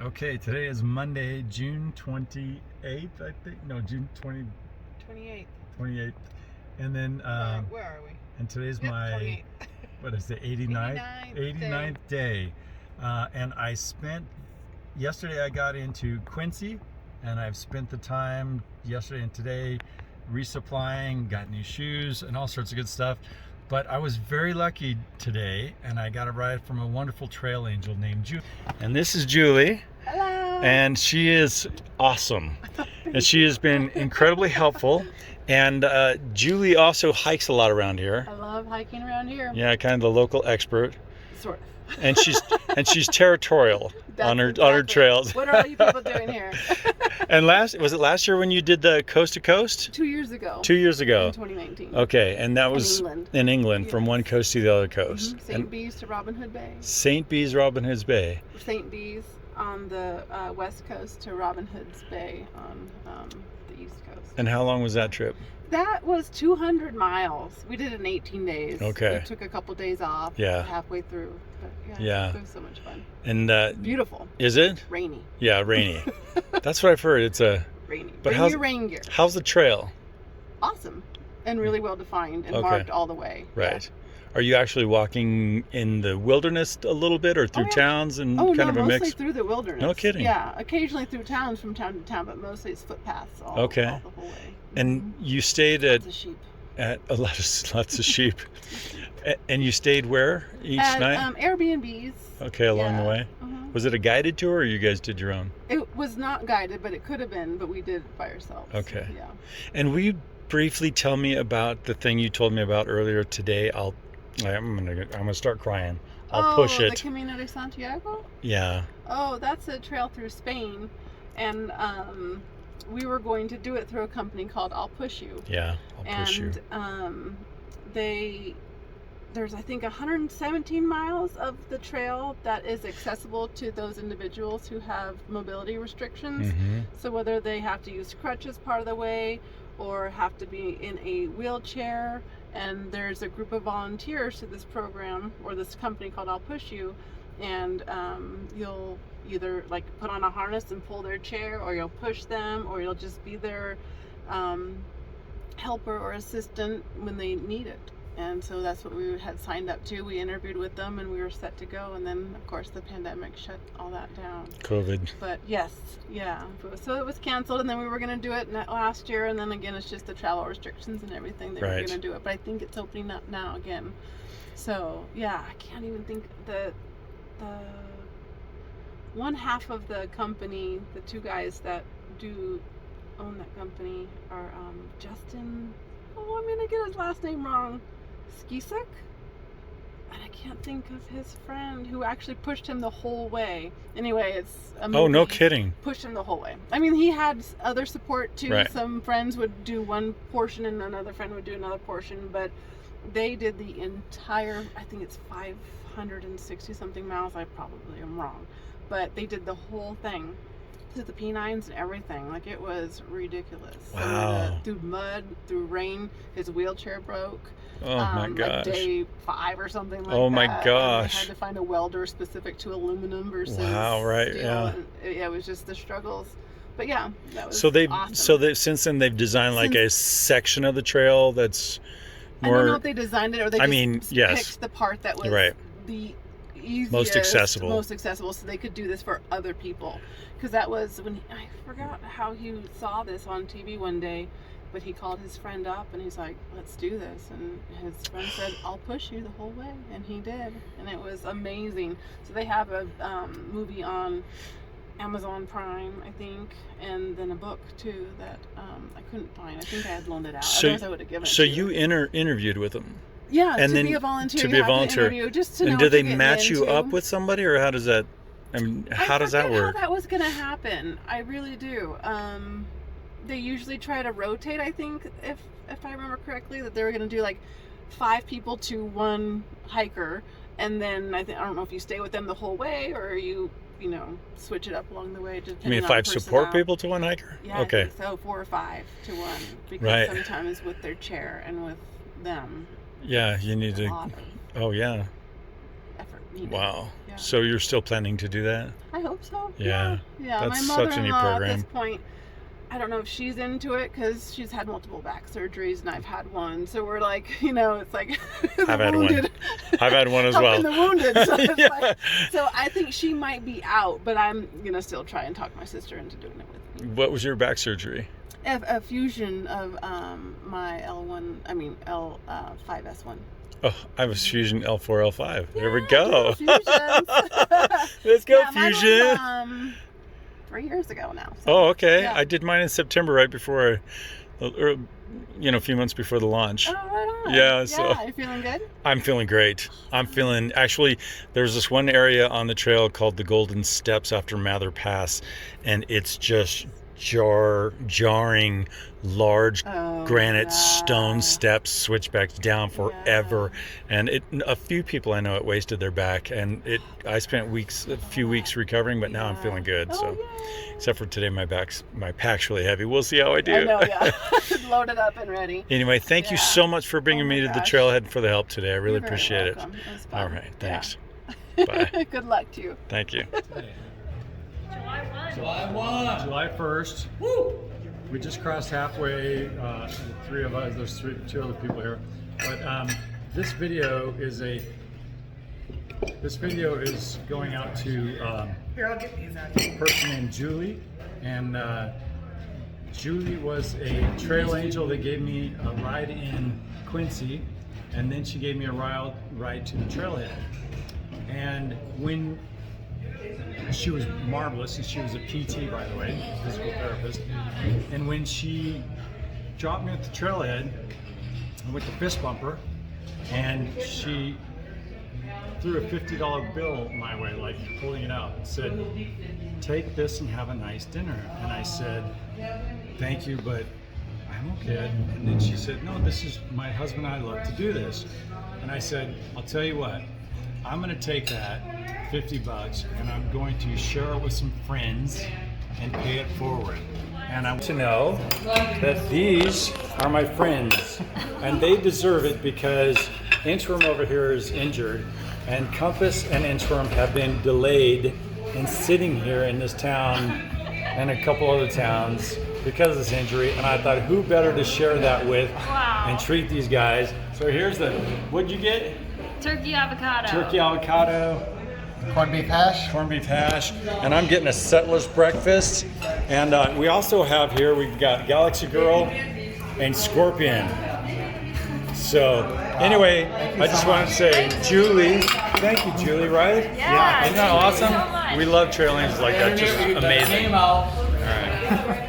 Okay, today is Monday, June 28th, I think. No, June 28th. 28th. And then, Where are we? and today's Yep, my, 28th. what is it, 89th day. And I spent, yesterday I got into Quincy, and I've spent the time yesterday and today resupplying, got new shoes and all sorts of good stuff. But I was very lucky today, and I got a ride from a wonderful trail angel named Julie. And this is Julie. Hello. And she is awesome. And she has been incredibly helpful. And Julie also hikes a lot around here. I love hiking around here. Yeah, kind of the local expert. Sort of. And she's territorial on her trails. What are all you people doing here? And was it last year when you did the coast to coast? 2 years ago. 2 years ago. In 2019. Okay, and that was in England, from one coast to the other coast. Mm-hmm. St. Bees to Robin Hood Bay. St. Bees, Robin Hood's Bay. St. Bees on the west coast to Robin Hood's Bay on the east coast. And how long was that trip? That was 200 miles. We did it in 18 days. Okay. We took a couple days off. Yeah. Halfway through. But yeah. It was so much fun. And beautiful. Is it? Rainy. Yeah, rainy. That's what I've heard. It's rainy. But Bring your rain gear. How's the trail? Awesome. And really well defined and marked all the way. Right. Yeah. Are you actually walking in the wilderness a little bit, or through towns and kind of a mix? Mostly through the wilderness. No kidding. Yeah, occasionally through towns from town to town, but mostly it's footpaths all the whole way. And you stayed lots of sheep. At lots of sheep. And you stayed where each night? Airbnbs. Okay, along the way. Was it a guided tour, or you guys did your own? It was not guided, but it could have been. But we did it by ourselves. Okay. Yeah. And will you briefly tell me about the thing you told me about earlier today? I'm gonna start crying. I'll push it. The Camino de Santiago? Yeah. Oh, that's a trail through Spain, and we were going to do it through a company called I'll Push You. Yeah, I'll Push You. And there's I think 117 miles of the trail that is accessible to those individuals who have mobility restrictions. Mm-hmm. So whether they have to use crutches part of the way or have to be in a wheelchair, and there's a group of volunteers to this program or this company called I'll Push You, and you'll either like put on a harness and pull their chair, or you'll push them, or you'll just be their helper or assistant when they need it. And so that's what we had signed up to. We interviewed with them and we were set to go, and then of course the pandemic shut all that down. COVID. But yes, yeah. So it was canceled, and then we were going to do it last year, and then again it's just the travel restrictions and everything that we're going to do it. But I think it's opening up now again. So yeah, I can't even think the one half of the company, the two guys that own that company are Justin. Oh, I'm gonna get his last name wrong. Skisek? And I can't think of his friend who actually pushed him the whole way. Anyway, it's a movie. Oh, no kidding. Pushed him the whole way. I mean, he had other support too. Right. Some friends would do one portion and another friend would do another portion, but they did the entire, I think it's 560 something miles. I probably am wrong. But they did the whole thing. Through the P9s and everything. Like, it was ridiculous. Wow. Through mud, through rain, his wheelchair broke. Oh my gosh. Like day 5 or something like that. Oh my gosh. I had to find a welder specific to aluminum versus steel. Yeah. And it was just the struggles. But yeah, that was awesome. So since then they've designed like a section of the trail that's more. I don't know if they designed it or they picked the part that was the easiest, most accessible, so they could do this for other people. Because that was when I forgot how he saw this on TV one day, but he called his friend up and he's like, "Let's do this." And his friend said, "I'll push you the whole way," and he did, and it was amazing. So they have a movie on Amazon Prime, I think, and then a book too that I couldn't find. I think I had loaned it out. Otherwise I would have given it to you. So you interviewed with them. Yeah, and to be a volunteer. Just to and know do they match you up with somebody, or how does that? I mean, how does that work? How that was going to happen, I really do. They usually try to rotate. I think, if I remember correctly, that they were going to do like 5 people to one hiker, and then I don't know if you stay with them the whole way or you switch it up along the way. You mean 5 support people to one hiker? Yeah, okay. I think so 4 or 5 to one, because sometimes with their chair and with them. Yeah, you need to. Lot of oh yeah. effort. Wow. Yeah. So you're still planning to do that? I hope so. Yeah. Yeah. That's My such a neat program. at this point, I don't know if she's into it because she's had multiple back surgeries and I've had one. So we're like, it's like I've had one. I've had one as well. The wounded. So, Yeah. So I think she might be out, but I'm gonna still try and talk my sister into doing it with me. What was your back surgery? A fusion of my L5S1. Oh, I have a fusion L4, L5. There we go. Let's go, fusion. Mine was, 3 years ago now. So. Oh, okay. Yeah. I did mine in September, right before, a few months before the launch. Oh, right on. Yeah. So are you feeling good? I'm feeling great. Actually, there's this one area on the trail called the Golden Steps after Mather Pass, and it's just jarring, large granite stone steps, switchbacks down forever. Yeah. And a few people I know it wasted their back, and I spent a few weeks recovering, but now I'm feeling good. Except for today, my pack's really heavy. We'll see how I do. I know, yeah. Loaded up and ready. Anyway, thank you so much for bringing me to the trailhead and for the help today. I really appreciate it. All right, thanks. Bye. Good luck to you. Thank you. July 1st. Woo! We just crossed halfway. The three of us. There's two other people here. But this video is going out to Here, I'll get these out. a person named Julie, and Julie was a trail angel that gave me a ride in Quincy, and then she gave me a ride to the trailhead. And when she was marvelous, and she was a PT, by the way, physical therapist. And when she dropped me at the trailhead, I went to fist bump her, and she threw a $50 bill my way, like pulling it out, and said, "Take this and have a nice dinner." And I said, "Thank you, but I'm okay." And then she said, "No, this is my husband and I love to do this." And I said, "I'll tell you what, I'm going to take that $50 and I'm going to share it with some friends and pay it forward. And I want to know that these are my friends, and they deserve it because Interim over here is injured, and Compass and Interim have been delayed in sitting here in this town and a couple other towns because of this injury. And I thought, who better to share that with and treat these guys? So here's what'd you get? Turkey avocado. Turkey avocado. Corned beef hash. Corned beef hash. And I'm getting a settler's breakfast. And we also have here, we've got Galaxy Girl and Scorpion. So anyway, I just want to say, Julie, thank you, Julie, right? Yeah. Isn't that awesome? Thank you so much. We love trail angels like that, just amazing. All right.